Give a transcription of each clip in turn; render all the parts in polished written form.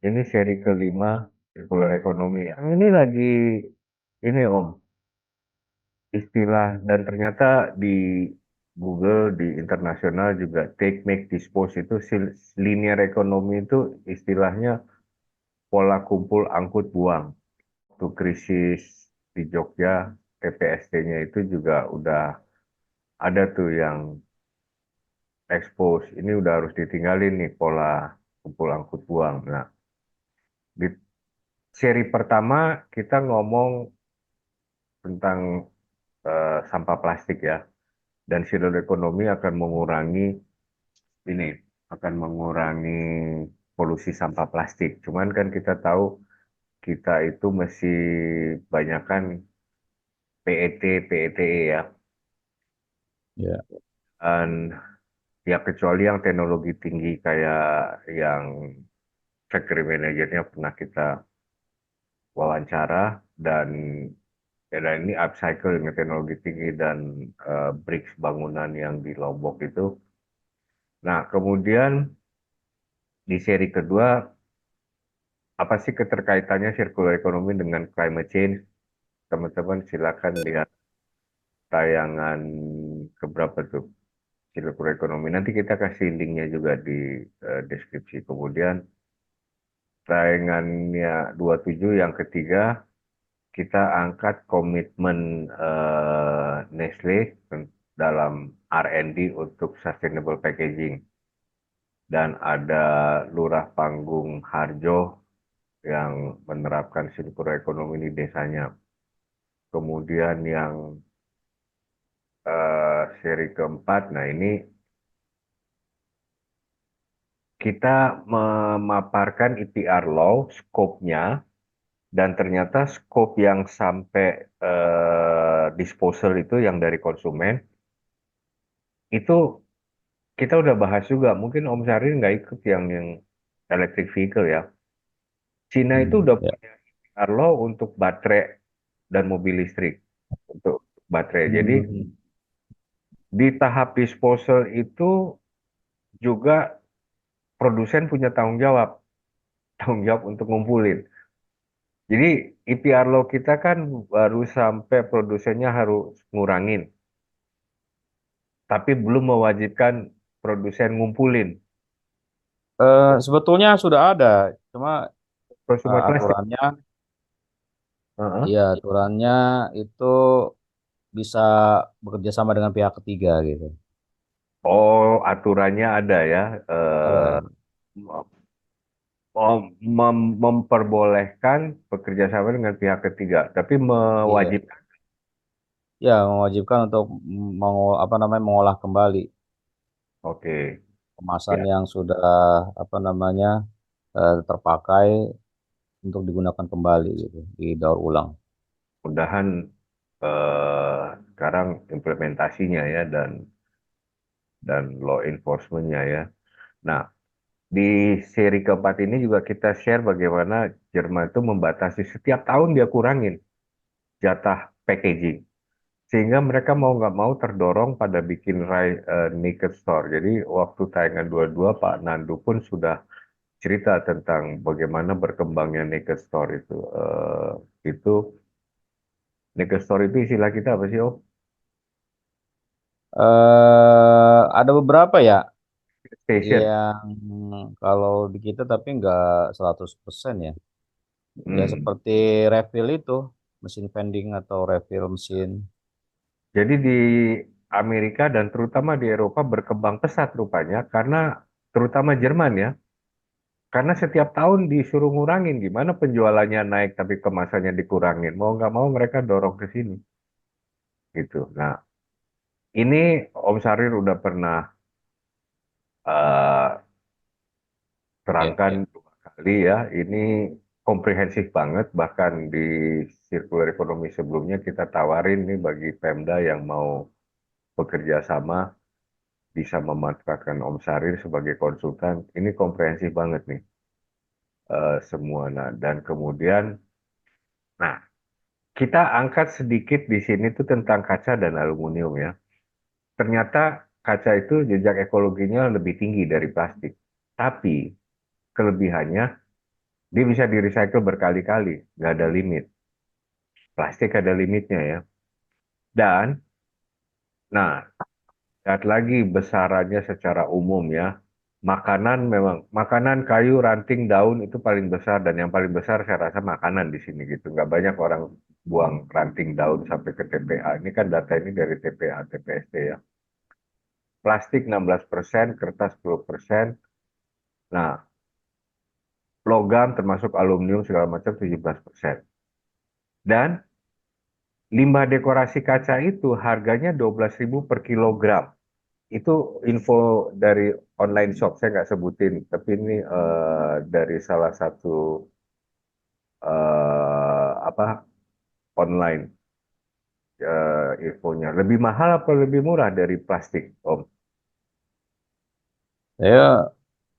ini seri kelima circular economy. Yang ini lagi ini Om, istilah dan ternyata di Google di internasional juga take make dispose itu linear economy itu istilahnya pola kumpul angkut buang. Waktu krisis di Jogja TPST-nya itu juga udah ada tuh yang expose. Ini udah harus ditinggalin nih pola kumpul angkut buang. Nah, di seri pertama kita ngomong tentang sampah plastik ya. Dan circular ekonomi akan mengurangi ini, akan mengurangi polusi sampah plastik. Cuman kan kita tahu kita itu masih banyakkan PET, PETE ya. Ya. Dan ya kecuali yang teknologi tinggi kayak yang factory manajernya pernah kita wawancara dan ya, dan ini upcycle dengan teknologi tinggi dan bricks bangunan yang di Lombok itu. Nah, kemudian di seri kedua, apa sih keterkaitannya circular economy dengan climate change? Teman-teman silakan lihat tayangan keberapa tuh circular economy. Nanti kita kasih linknya juga di deskripsi. Kemudian tayangannya 27 yang ketiga, kita angkat komitmen Nestle dalam R&D untuk sustainable packaging. Dan ada Lurah Panggung Harjo yang menerapkan circular economy di desanya. Kemudian yang seri keempat, nah ini kita memaparkan EPR Law, skopnya, dan ternyata skop yang sampai disposal itu yang dari konsumen, itu kita udah bahas juga. Mungkin Om Syahrir nggak ikut yang electric vehicle ya. Cina itu Hmm, udah ya. punya EPR Law untuk baterai dan mobil listrik. Untuk baterai. Jadi Hmm. di tahap disposal itu juga produsen punya tanggung jawab. Tanggung jawab untuk ngumpulin. Jadi EPR law kita kan baru sampai produsennya harus ngurangin, tapi belum mewajibkan produsen ngumpulin Sebetulnya sudah ada, cuma konsumer plastik. aturannya, Heeh. iya aturannya itu bisa bekerja sama dengan pihak ketiga gitu. Oh, aturannya ada ya, Ada. memperbolehkan bekerja sama dengan pihak ketiga, tapi Iya, mewajibkan. ya mewajibkan untuk apa namanya mengolah kembali Oke, kemasan ya, yang sudah apa namanya terpakai untuk digunakan kembali gitu, didaur ulang. mudahan sekarang implementasinya ya dan law enforcement-nya ya. Nah, di seri keempat ini juga kita share bagaimana Jerman itu membatasi setiap tahun dia kurangin jatah packaging. Sehingga mereka mau nggak mau terdorong pada bikin naked store. Jadi waktu tayangan 22 Pak Nandu pun sudah cerita tentang bagaimana berkembangnya naked store itu. Itu naked store itu istilah kita apa sih, Om? Ada beberapa ya Station. yang kalau di kita tapi nggak 100% ya. Ya Hmm. seperti refill itu, mesin vending atau refill mesin. Jadi di Amerika dan terutama di Eropa berkembang pesat rupanya karena terutama Jerman ya. Karena setiap tahun disuruh ngurangin, gimana penjualannya naik tapi kemasannya dikurangin. Mau nggak mau mereka dorong ke sini. Gitu. Nah, ini Om Sarir udah pernah eh, Ya, terangkan ya. 2 kali ya. Ini komprehensif banget. Bahkan di circular ekonomi sebelumnya kita tawarin nih bagi Pemda yang mau bekerja sama bisa memanfaatkan Om Sarir sebagai konsultan. Ini komprehensif banget nih semua. Nah, dan kemudian, nah kita angkat sedikit di sini tuh tentang kaca dan aluminium ya. Ternyata kaca itu jejak ekologinya lebih tinggi dari plastik. Tapi kelebihannya Dia bisa di-recycle berkali-kali, nggak ada limit. Plastik ada limitnya ya. Dan, nah, lihat lagi besarannya secara umum ya. Makanan memang, makanan kayu, ranting, daun itu paling besar dan yang paling besar saya rasa makanan di sini gitu. Nggak banyak orang buang ranting daun sampai ke TPA. Ini kan data ini dari TPA, TPST ya. Plastik 16%, kertas 10%. Nah, logam termasuk aluminium segala macam 17%. Dan limbah dekorasi kaca itu harganya 12.000 per kilogram. Itu info dari online shop, saya nggak sebutin, tapi ini dari salah satu apa online infonya. Lebih mahal apa lebih murah dari plastik, Om? Saya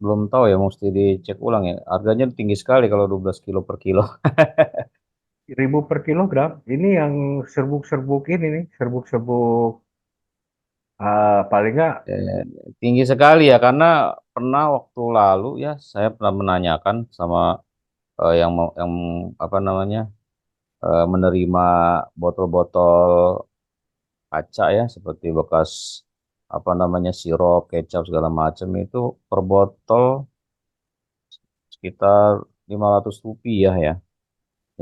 belum tahu ya, mesti dicek ulang ya. Harganya tinggi sekali kalau 12 kilo per kilo. 1.000 per kilogram. Ini yang serbuk-serbuk ini nih, serbuk-serbuk paling nggak Eh, Tinggi sekali ya, karena pernah waktu lalu ya saya pernah menanyakan sama yang apa namanya, menerima botol-botol kaca ya, seperti bekas apa namanya, sirup, kecap segala macam, itu per botol sekitar 500 rupiah ya.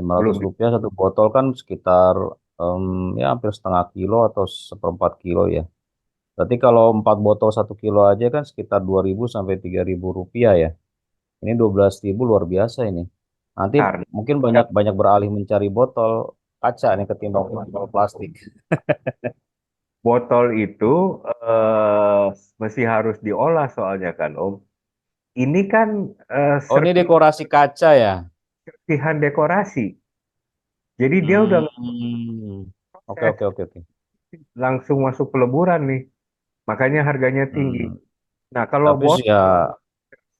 500 belum. rupiah satu botol kan sekitar ya hampir setengah kilo atau seperempat kilo ya. Berarti kalau 4 botol 1 kilo aja kan sekitar 2.000 sampai 3.000 rupiah ya. Ini 12.000, luar biasa ini. Nanti Karena mungkin banyak banyak beralih mencari botol kaca nih ketimbang botol plastik. botol itu mesti harus diolah soalnya kan, Om. Ini kan Oh, ini dekorasi kaca ya? serpihan dekorasi. Jadi dia udah Hmm. Oke, proses oke, oke, oke. langsung masuk peleburan nih. Makanya harganya tinggi. Hmm. Nah, kalau Tapi botol ya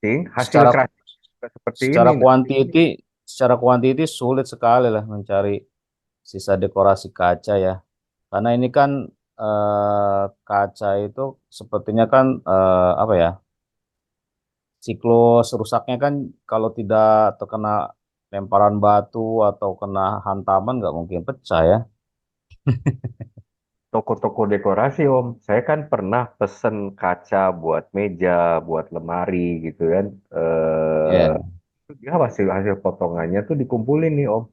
hasil secara keras seperti ini, secara kuantiti secara kuantiti sulit sekali lah mencari sisa dekorasi kaca ya. Karena ini kan kaca itu sepertinya kan apa ya? Siklus rusaknya kan kalau tidak terkena lemparan batu atau kena hantaman nggak mungkin pecah ya. toko-toko dekorasi, Om. Saya kan pernah pesen kaca buat meja, buat lemari gitu kan. Ya, Dia hasil hasil potongannya tuh dikumpulin nih, Om.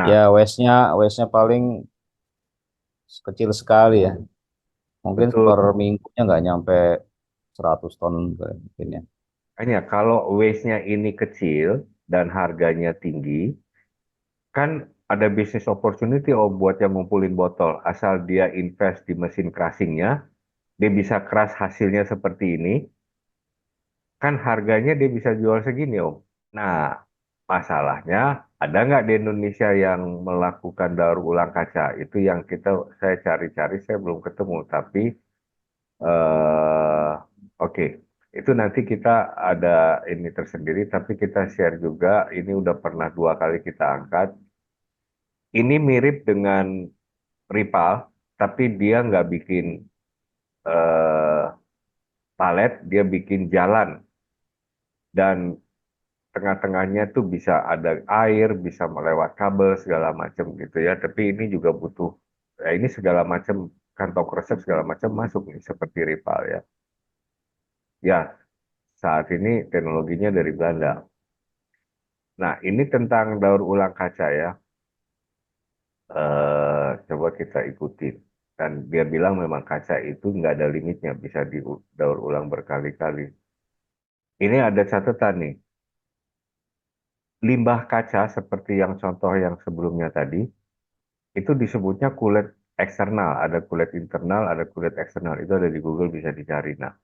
ya Nah, waste-nya paling kecil sekali ya. Mungkin betul. per minggunya nggak nyampe 100 ton mungkin ya. Hanya kalau waste-nya ini kecil dan harganya tinggi, kan ada bisnis opportunity, Om, buat yang ngumpulin botol. Asal dia invest di mesin crushing-nya, dia bisa crush hasilnya seperti ini, kan harganya dia bisa jual segini, Om. Nah, masalahnya ada nggak di Indonesia yang melakukan daur ulang kaca? Itu yang saya cari-cari, saya belum ketemu. Tapi oke, itu nanti kita ada ini tersendiri. Tapi kita share juga. Ini udah pernah 2 kali kita angkat. Ini mirip dengan Ripal, tapi dia nggak bikin eh, palet, dia bikin jalan dan tengah-tengahnya tuh bisa ada air, bisa melewat kabel segala macam gitu ya. Tapi ini juga butuh, ya ini segala macam kantong kresek segala macam masuk nih seperti Ripal ya. Ya, saat ini teknologinya dari Belanda. Nah, ini tentang daur ulang kaca ya. Coba kita ikutin. Dan dia bilang memang kaca itu nggak ada limitnya, bisa didaur ulang berkali-kali. Ini ada catatan nih. Limbah kaca seperti yang contoh yang sebelumnya tadi, itu disebutnya kulit eksternal. Ada kulit internal, ada kulit eksternal. Itu ada di Google, bisa dicari. Nah,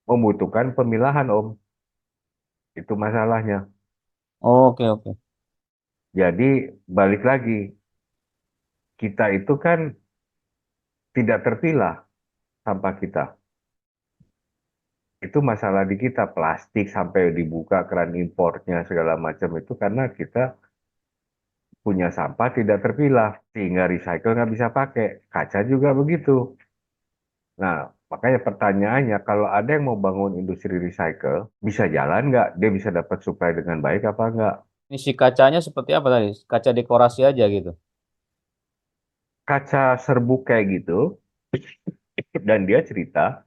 membutuhkan pemilahan, Om. Itu masalahnya. Oke, oke. Jadi, balik lagi. Kita itu kan tidak terpilah sampah kita. Itu masalah di kita. Plastik sampai dibuka keran importnya segala macam itu karena kita punya sampah tidak terpilah. Sehingga recycle nggak bisa pakai. Kaca juga begitu. Nah, Makanya pertanyaannya, kalau ada yang mau bangun industri recycle, bisa jalan nggak? Dia bisa dapat supply dengan baik apa nggak? Isi kacanya seperti apa tadi? Kaca dekorasi aja gitu. Kaca serbuk kayak gitu, dan dia cerita,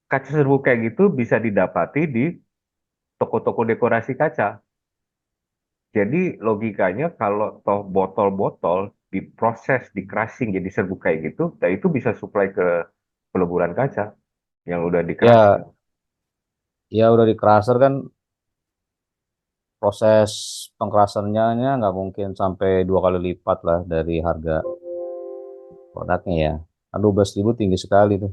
kaca serbuk kayak gitu bisa didapati di toko-toko dekorasi kaca. Jadi logikanya kalau toh botol-botol diproses, di crushing jadi serbuk kayak gitu, nah itu bisa supply ke peleburan kaca yang udah di crushing. Ya, ya udah di crusher kan proses pengkerasannya nggak mungkin sampai 2 kali lipat lah dari harga produknya ya. Kan 12.000 tinggi sekali tuh.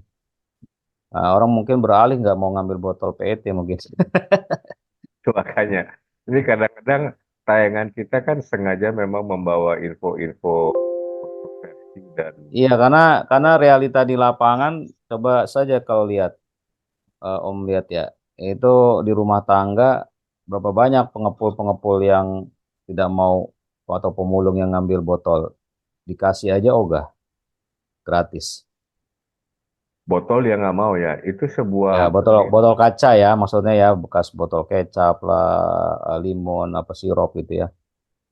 Nah, orang mungkin beralih nggak mau ngambil botol PET mungkin. Itu makanya. Jadi kadang-kadang tayangan kita kan sengaja memang membawa info-info kontroversi dan Iya, karena realita di lapangan coba saja kalau lihat Om lihat ya, itu di rumah tangga berapa banyak pengepul-pengepul yang tidak mau atau pemulung yang ngambil botol dikasih aja ogah gratis. botol yang nggak mau ya. Itu sebuah Ya, apa botol sih? botol kaca ya, maksudnya ya bekas botol kecap lah, limon, apa sirup gitu ya.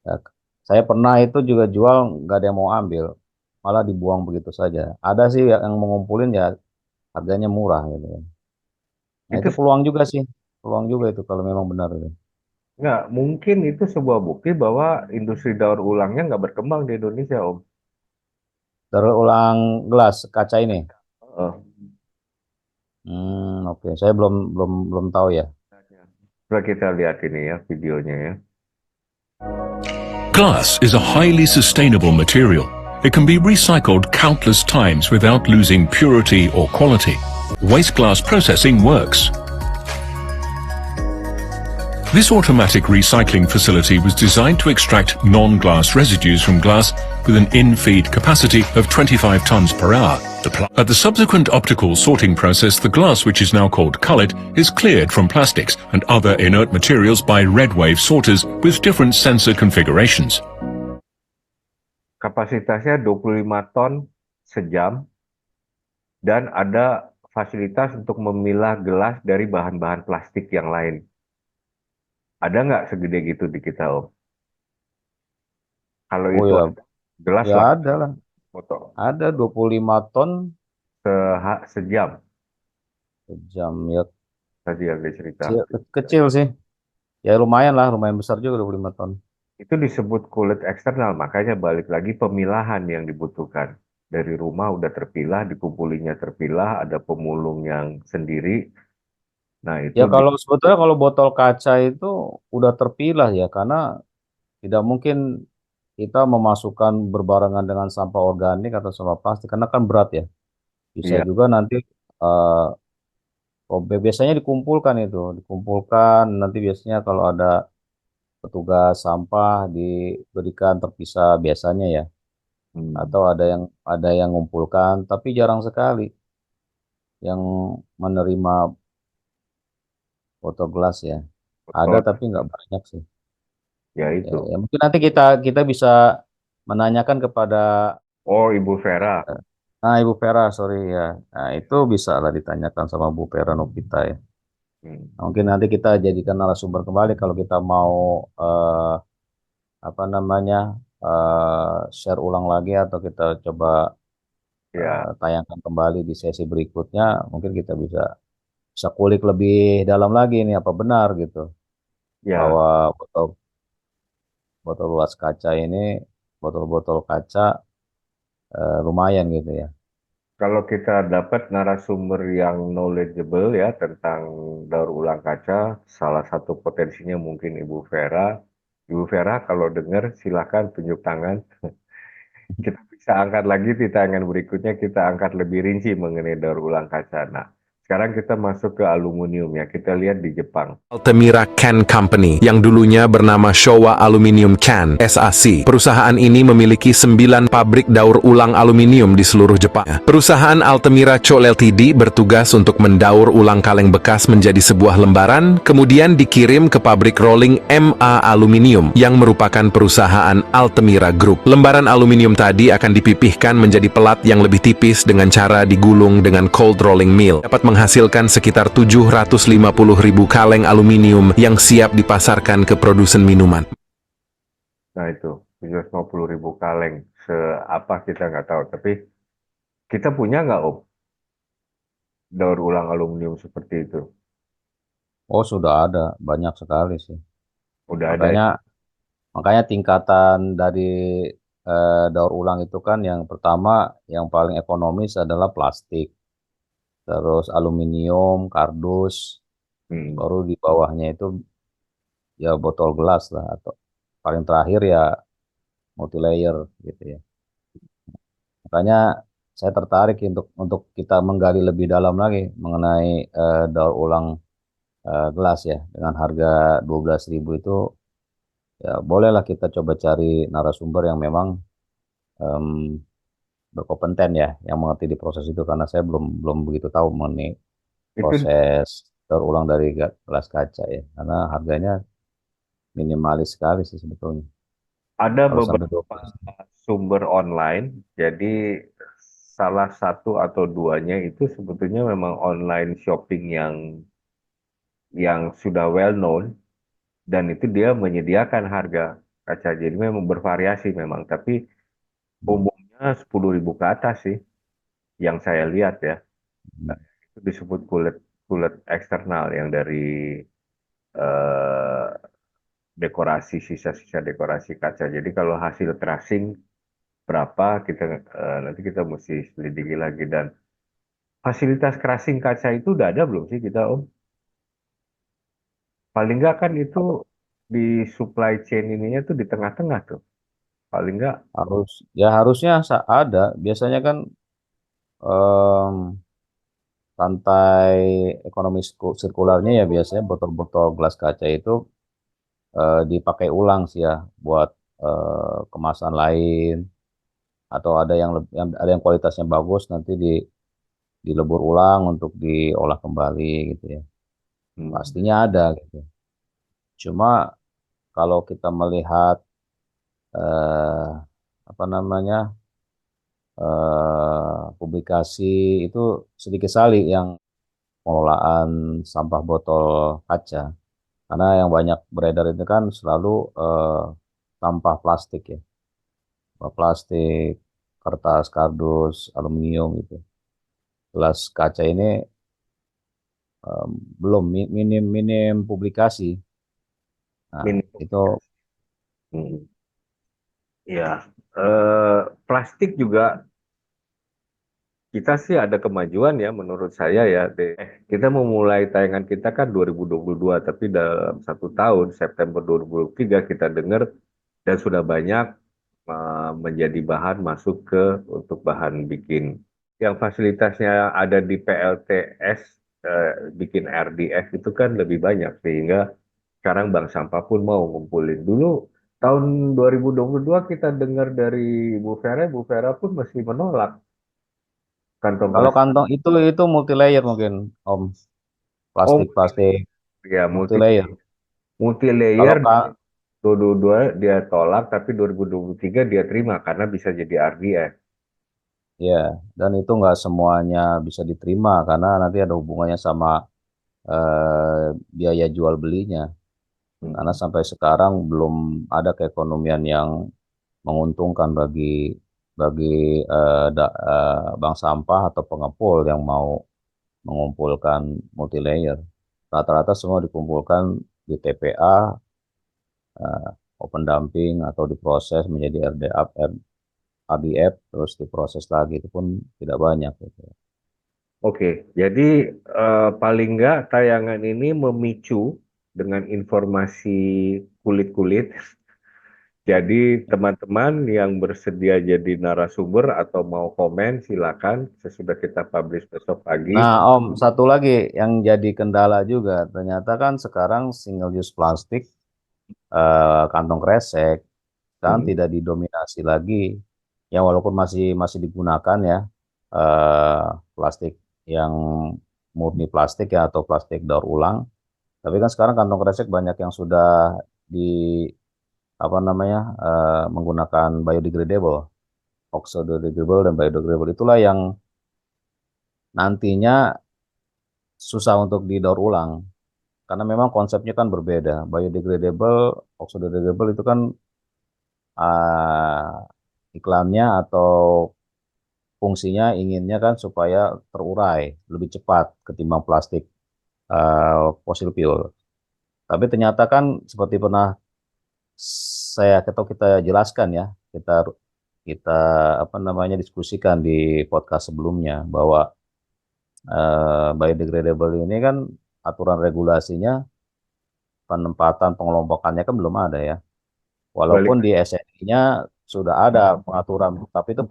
Ya, saya pernah itu juga jual nggak ada yang mau ambil, malah dibuang begitu saja. Ada sih yang mengumpulin ya harganya murah gitu ya. Nah Itu itu peluang juga itu kalau memang benar itu. nggak mungkin itu sebuah bukti bahwa industri daur ulangnya nggak berkembang di Indonesia, Om. Daur ulang gelas kaca ini. Heeh. Oke. Saya belum belum belum tahu ya. Coba kita lihat ini ya videonya ya. Glass is a highly sustainable material. It can be recycled countless times without losing purity or quality. Waste glass processing works. This automatic recycling facility was designed to extract non-glass residues from glass with an in-feed capacity of 25 tons per hour. At the subsequent optical sorting process, the glass, which is now called cullet, is cleared from plastics and other inert materials by red wave sorters with different sensor configurations. Kapasitasnya 25 ton sejam dan ada fasilitas untuk memilah gelas dari bahan-bahan plastik yang lain. Ada nggak segede gitu di kita, Om? Kalau Oh itu ya, ada, gelas ya lah ada lah. foto Ada 25 ton sejam sejam ya. tadi yang dia cerita. Kecil sih. Ya lumayan lah, lumayan besar juga 25 ton. Itu disebut kulit eksternal, makanya balik lagi pemilahan yang dibutuhkan. Dari rumah udah terpilah, dikumpulinya terpilah, ada pemulung yang sendiri. Nah, itu Ya kalau sebetulnya kalau botol kaca itu udah terpilah ya karena tidak mungkin kita memasukkan berbarengan dengan sampah organik atau sampah plastik karena kan berat ya. Bisa iya, juga nanti eh, biasanya dikumpulkan itu, dikumpulkan nanti biasanya kalau ada petugas sampah diberikan terpisah biasanya ya. hmm, Atau ada yang mengumpulkan, tapi jarang sekali yang menerima botol gelas ya. Ada botol, tapi nggak banyak sih. ya Ya, itu. ya mungkin nanti kita kita bisa menanyakan kepada Oh, Ibu Vera. Ibu Vera, sorry ya. Nah, itu bisa lah ditanyakan sama Bu Vera Novita ya. Hmm, Nah, mungkin nanti kita jadikan narasumber kembali kalau kita mau eh, apa namanya share ulang lagi atau kita coba ya, tayangkan kembali di sesi berikutnya. Mungkin kita bisa bisa kulik lebih dalam lagi nih apa benar gitu ya. bahwa botol botol gelas kaca ini botol-botol kaca lumayan gitu ya. Kalau kita dapat narasumber yang knowledgeable ya tentang daur ulang kaca, salah satu potensinya mungkin Ibu Vera. Ibu Vera, kalau dengar silakan tunjuk tangan. Kita bisa angkat lagi di tayangan berikutnya, kita angkat lebih rinci mengenai daur ulang kaca. Nah, Sekarang kita masuk ke aluminium ya. Kita lihat di Jepang. Altamira Can Company yang dulunya bernama Showa Aluminium Can (SAC). Perusahaan ini memiliki 9 pabrik daur ulang aluminium di seluruh Jepang. Perusahaan Altamira Co Ltd bertugas untuk mendaur ulang kaleng bekas menjadi sebuah lembaran, kemudian dikirim ke pabrik rolling MA Aluminium yang merupakan perusahaan Altamira Group. Lembaran aluminium tadi akan dipipihkan menjadi pelat yang lebih tipis dengan cara digulung dengan cold rolling mill. Dapat menghasilkan sekitar 750.000 kaleng aluminium yang siap dipasarkan ke produsen minuman. Nah itu, 750.000 kaleng. Seapa kita nggak tahu. Tapi kita punya nggak, Om, daur ulang aluminium seperti itu? Oh, sudah ada, banyak sekali sih. Udah ada ya? Makanya makanya tingkatan dari daur ulang itu kan yang pertama yang paling ekonomis adalah plastik, terus aluminium, kardus, Hmm. baru di bawahnya itu ya botol gelas lah atau paling terakhir ya multilayer gitu ya. Makanya saya tertarik untuk kita menggali lebih dalam lagi mengenai daur ulang gelas ya dengan harga 12.000 itu ya bolehlah kita coba cari narasumber yang memang em, berkompeten ya yang mengerti di proses itu karena saya belum belum begitu tahu mengenai Itu proses daur ulang dari gelas kaca ya karena harganya minimalis sekali sih sebetulnya ada kalau sampai beberapa 12. sumber online. Jadi salah satu atau duanya itu sebetulnya memang online shopping yang sudah well known, dan itu dia menyediakan harga kaca. Jadi memang bervariasi memang, tapi umumnya 10.000 ke atas sih yang saya lihat ya. Nah, itu disebut kulit kulit eksternal yang dari eh, dekorasi, sisa-sisa dekorasi kaca. Jadi kalau hasil tracing berapa, kita nanti kita mesti selidiki lagi. Dan fasilitas crashing kaca itu udah ada belum sih kita, Om? Paling nggak kan itu di supply chain ininya tuh di tengah-tengah tuh. Paling nggak. Harusnya ada biasanya kan em, rantai ekonomi sirkularnya ya biasanya botol-botol gelas kaca itu dipakai ulang sih ya buat kemasan lain atau ada yang kualitasnya bagus nanti dilebur ulang untuk diolah kembali gitu ya. Hmm. Pastinya ada gitu. Cuma kalau kita melihat eh, apa namanya publikasi itu sedikit sekali yang pengelolaan sampah botol kaca. Karena yang banyak beredar itu kan selalu sampah plastik ya, sampah plastik, kertas, kardus, aluminium gitu. Gelas kaca ini belum minim minim publikasi. Nah, Minim itu publikasi. Hmm. Ya, plastik juga kita sih ada kemajuan ya menurut saya ya. Kita memulai tayangan kita kan 2022, tapi dalam 1 tahun, September 2023 kita dengar dan sudah banyak menjadi bahan masuk ke untuk bahan bikin yang fasilitasnya ada di PLTS, bikin RDF itu kan lebih banyak sehingga sekarang bank sampah pun mau ngumpulin. Dulu tahun 2022 kita dengar dari Bu Vera pun masih menolak kantong kalau plastik. kantong itu multilayer mungkin Om, Oh, plastik ya multilayer. multi Kalau layer ka- 2022 dia tolak, tapi 2023 dia terima karena bisa jadi RDF. Ya, dan itu nggak semuanya bisa diterima karena nanti ada hubungannya sama biaya jual belinya. Karena Hmm. sampai sekarang belum ada keekonomian yang menguntungkan bagi bagi bank sampah atau pengepul yang mau mengumpulkan multilayer. Rata-rata semua dikumpulkan di TPA, eh, open dumping atau diproses menjadi RDF, terus diproses lagi itu pun tidak banyak gitu. Oke, jadi paling nggak tayangan ini memicu dengan informasi kulit-kulit. Jadi teman-teman yang bersedia jadi narasumber atau mau komen silakan sesudah kita publish besok pagi. Nah, Om, satu lagi yang jadi kendala juga, ternyata kan sekarang single use plastik, kantong kresek, sekarang Hmm. tidak didominasi lagi. Ya walaupun masih masih digunakan ya, eh, plastik yang murni plastik ya atau plastik daur ulang. Tapi kan sekarang kantong kresek banyak yang sudah di apa namanya menggunakan biodegradable, oxo-degradable dan biodegradable. Itulah yang nantinya susah untuk didaur ulang. Karena memang konsepnya kan berbeda. Biodegradable, oxo-degradable itu kan iklannya atau fungsinya inginnya kan supaya terurai lebih cepat ketimbang plastik fossil fuel. Tapi ternyata kan seperti pernah atau kita jelaskan ya, kita kita apa namanya diskusikan di podcast sebelumnya bahwa biodegradable ini kan aturan regulasinya penempatan pengelompokannya kan belum ada ya. Balik, Walaupun di SNI-nya sudah ada pengaturan, tapi itu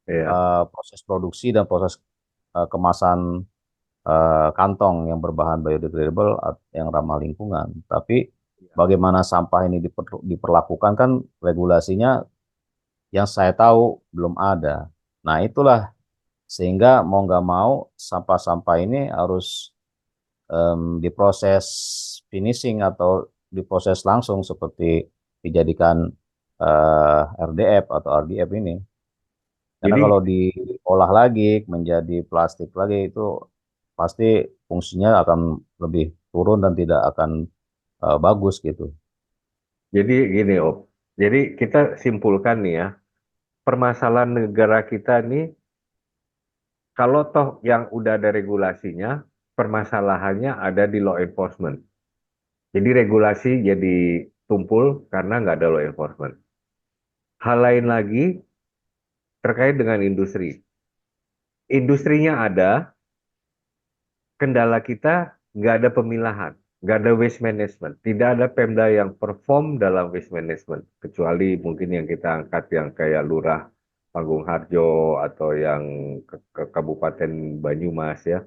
ya. proses produksi dan proses kemasan kantong yang berbahan biodegradable yang ramah lingkungan. Tapi bagaimana sampah ini diperlakukan kan regulasinya yang saya tahu belum ada. Nah itulah sehingga mau nggak mau sampah-sampah ini harus diproses finishing atau diproses langsung seperti dijadikan RDF atau RDF ini. Karena Jadi kalau diolah lagi menjadi plastik lagi itu pasti fungsinya akan lebih turun dan tidak akan bagus gitu. jadi gini Om. Jadi kita simpulkan nih ya, permasalahan negara kita nih kalau toh yang udah ada regulasinya, permasalahannya ada di law enforcement. Jadi regulasi jadi tumpul karena nggak ada law enforcement. Hal lain lagi terkait dengan industri. Industrinya ada, kendala kita nggak ada pemilahan, nggak ada waste management. Tidak ada Pemda yang perform dalam waste management. Kecuali mungkin yang kita angkat yang kayak Lurah Panggung Harjo atau yang ke Kabupaten Banyumas ya.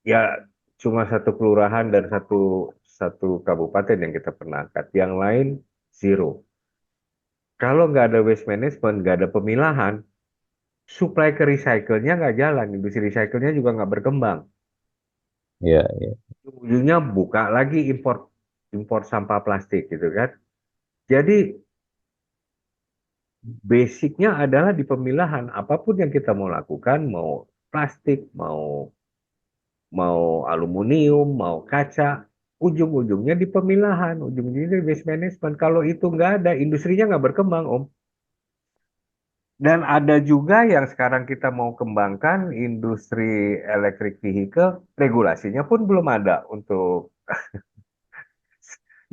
Ya cuma satu kelurahan dan satu satu kabupaten yang kita pernah angkat. Yang lain zero. Kalau nggak ada waste management, nggak ada pemilahan, supply ke recycle-nya nggak jalan, industri recycle-nya juga nggak berkembang. Iya, iya. Ujungnya buka lagi impor impor sampah plastik gitu kan. Jadi basicnya adalah di pemilahan. Apapun yang kita mau lakukan, mau plastik, mau mau aluminium, mau kaca, ujung-ujungnya di pemilahan, ujung-ujungnya di waste management. Kalau itu nggak ada, industrinya nggak berkembang, Om. Dan ada juga yang sekarang kita mau kembangkan industri electric vehicle, regulasinya pun belum ada untuk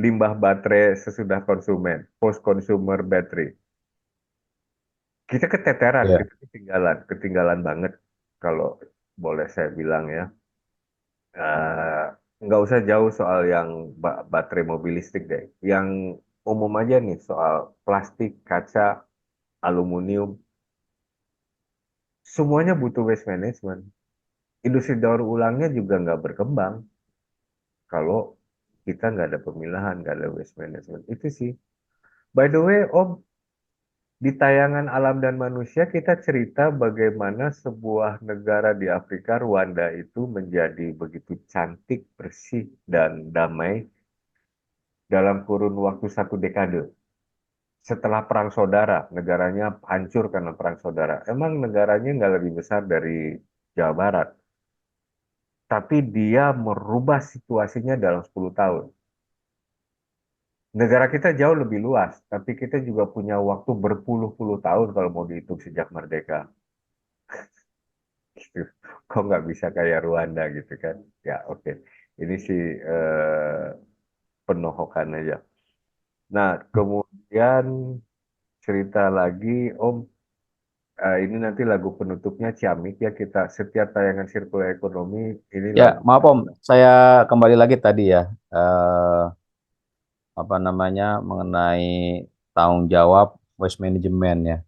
limbah baterai sesudah konsumen, post consumer battery. Kita keteteran, Iya. kita ketinggalan banget kalau boleh saya bilang ya. Eh, nggak usah jauh soal yang baterai mobil listrik deh. Yang umum aja nih soal plastik, kaca, aluminium, semuanya butuh waste management. Industri daur ulangnya juga nggak berkembang kalau kita nggak ada pemilahan, nggak ada waste management. Itu sih. By the way, Om, di tayangan Alam dan Manusia kita cerita bagaimana sebuah negara di Afrika, Rwanda itu menjadi begitu cantik, bersih, dan damai dalam kurun waktu 1 dekade. Setelah Perang Saudara, negaranya hancur karena Perang Saudara. Emang negaranya nggak lebih besar dari Jawa Barat, tapi dia merubah situasinya dalam 10 tahun. Negara kita jauh lebih luas, tapi kita juga punya waktu berpuluh-puluh tahun kalau mau dihitung sejak merdeka. Gitu. Kok nggak bisa kayak Rwanda gitu kan? Ya oke. Ini sih penohokan aja. Nah kemudian cerita lagi Om, ini nanti lagu penutupnya Ciamik ya kita setiap tayangan sirkular ekonomi ini Ya, lagu. maaf Om, saya kembali lagi tadi ya. Eh, apa namanya mengenai tanggung jawab waste management ya. Hmm.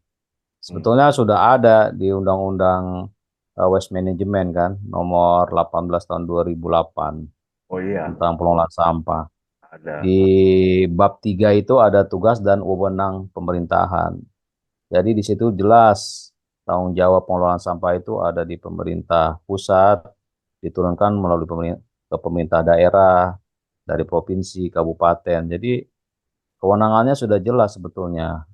Sebetulnya sudah ada di Undang-Undang Waste Management kan, nomor 18 tahun 2008 Oh iya, tentang pengelolaan sampah. ada. Di bab 3 itu ada tugas dan wewenang pemerintahan. Jadi di situ jelas tanggung jawab pengelolaan sampah itu ada di pemerintah pusat, diturunkan melalui ke pemerintah daerah, dari provinsi, kabupaten. Jadi kewenangannya sudah jelas sebetulnya.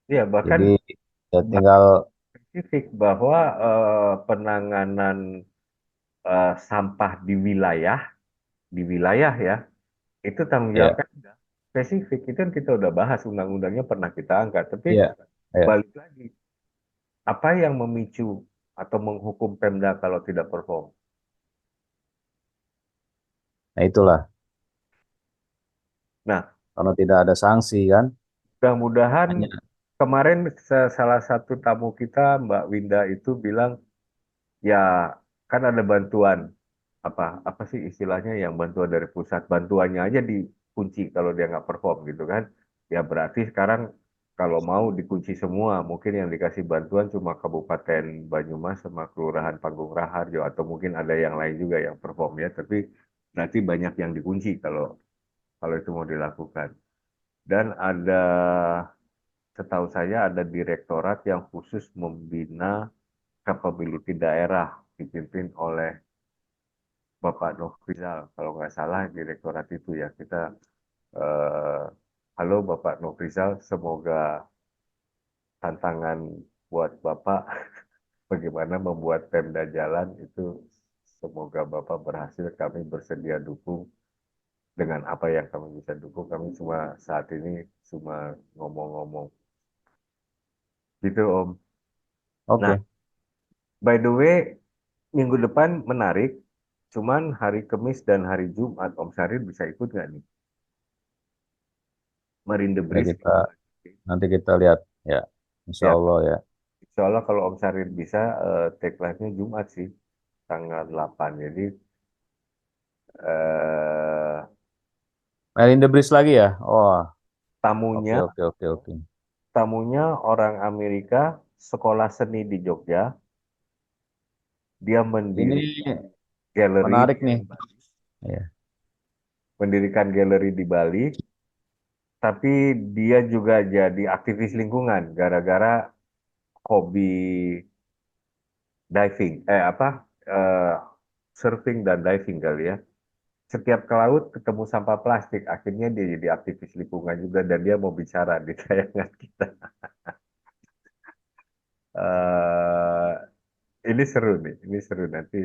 Iya, bahkan Jadi ya tinggal spesifik bahwa penanganan sampah di wilayah ya, itu tanggung ya, jawabnya udah spesifik. Itu kan kita udah bahas, undang-undangnya pernah kita angkat. Tapi ya, ya. balik lagi, apa yang memicu atau menghukum Pemda kalau tidak perform? Nah itulah Nah, karena tidak ada sanksi kan. mudah-mudahan Hanya kemarin salah satu tamu kita, Mbak Winda itu bilang, ya kan ada bantuan, apa apa sih istilahnya, yang bantuan dari pusat, bantuannya aja dikunci kalau dia nggak perform gitu kan. Ya berarti sekarang kalau mau dikunci semua, mungkin yang dikasih bantuan cuma Kabupaten Banyumas sama Kelurahan Panggung Raharjo, atau mungkin ada yang lain juga yang perform ya, tapi nanti banyak yang dikunci kalau kalau itu mau dilakukan. Dan setahu saya ada direktorat yang khusus membina capability daerah, dipimpin oleh Bapak Nofrizal, kalau nggak salah direktorat itu ya. Kita eh, halo Bapak Nofrizal, semoga tantangan buat Bapak bagaimana membuat Pemda jalan itu, semoga Bapak berhasil. Kami bersedia dukung dengan apa yang kami bisa dukung. Kami cuma saat ini cuma ngomong-ngomong gitu Om. Nah, oke. by the way, minggu depan menarik. Cuman hari Kamis dan hari Jumat Om Syaril bisa ikut nggak nih? Marine the Ya Bridge. kita nanti kita lihat ya. Insya Ya, Allah ya. insya Allah kalau Om Syaril bisa, take live-nya Jumat sih, tanggal 8. Jadi eh, Main the Breeze lagi ya. Oh, oke tamunya oke oke oke. tamunya orang Amerika, sekolah seni di Jogja. Dia Ini galeri menarik nih. Ya. mendirikan galeri di Bali, tapi dia juga jadi aktivis lingkungan gara-gara hobi diving, eh, surfing dan diving kali ya. Setiap ke laut ketemu sampah plastik, akhirnya dia jadi aktivis lingkungan juga, dan dia mau bicara di tayangan kita. Eh, ini seru nih, ini seru nanti,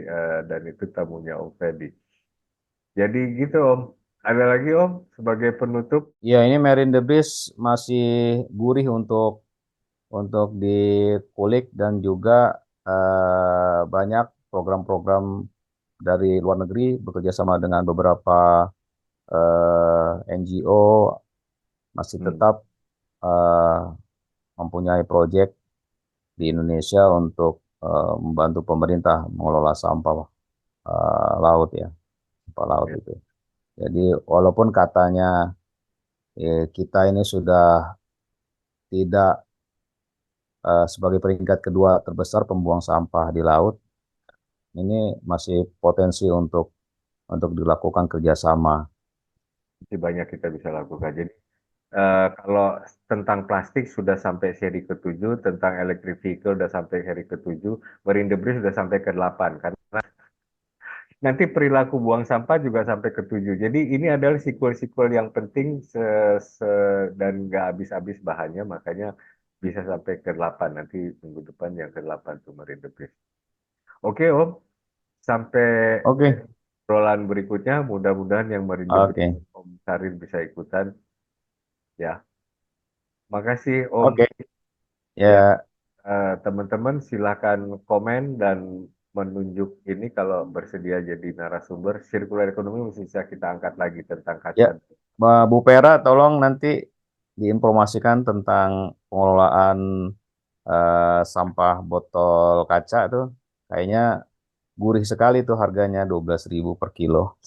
dan itu tamunya Om Fedi. Jadi gitu Om. Ada lagi Om sebagai penutup? Ya ini Marine the Breeze masih gurih untuk dikulik dan juga banyak program-program dari luar negeri bekerja sama dengan beberapa NGO masih Hmm, tetap eh, mempunyai proyek di Indonesia untuk membantu pemerintah mengelola sampah laut ya, sampah laut ya. itu. Jadi walaupun katanya kita ini sudah tidak sebagai peringkat kedua terbesar pembuang sampah di laut, ini masih potensi untuk dilakukan kerjasama. Masih banyak kita bisa lakukan. Jadi kalau tentang plastik sudah sampai seri ke-7, tentang electric vehicle sudah sampai seri ke-7, Marine Debris sudah sampai ke-8. Karena nanti perilaku buang sampah juga sampai ke-7. Jadi ini adalah sequel-sequel yang penting, dan nggak habis-habis bahannya, makanya bisa sampai ke-8. Nanti minggu depan yang ke-8 tuh Marine Debris. Oke Om, sampai Oke, obrolan berikutnya, mudah-mudahan yang Marine Debris oke, Om Sarin bisa ikutan ya. Makasih Om. oke. Ya, Ya, teman-teman silakan komen dan menunjuk ini kalau bersedia jadi narasumber. Sirkular ekonomi mesti bisa kita angkat lagi tentang ya, kaca. Bu Pera, tolong nanti diinformasikan tentang pengelolaan sampah botol kaca tuh. Kayaknya gurih sekali tuh harganya 12.000 per kilo.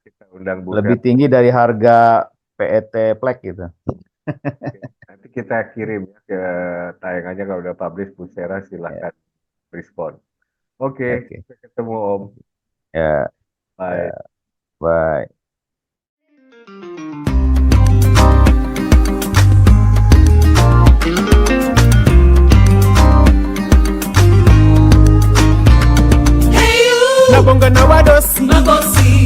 Kita undang Bu Lebih Sera. tinggi dari harga PET plek gitu. Nanti kita kirim ya ke tayangannya kalau udah publish Bu Sera, silahkan respon. Oke, Oke. sampai ketemu Om. Ya, Bye. bye. Nabonga na wadosi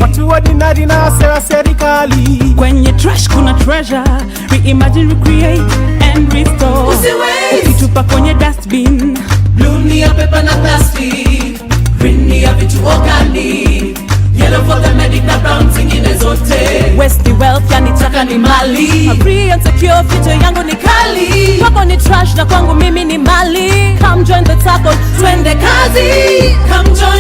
watu ordinary na wase wa serikali. Kwenye trash kuna treasure, reimagine, recreate and restore. Ukitupa kwenye dustbin, blue ni ya paper na plastic, green ni ya vitu organic, yellow for the medic na brown zingine zote. waste ni wealth, yani taka ni mali. Free and secure, future yangu ni kali. Kwako ni trash na kwangu mimi ni mali. Come join the circle, twende kazi. Come join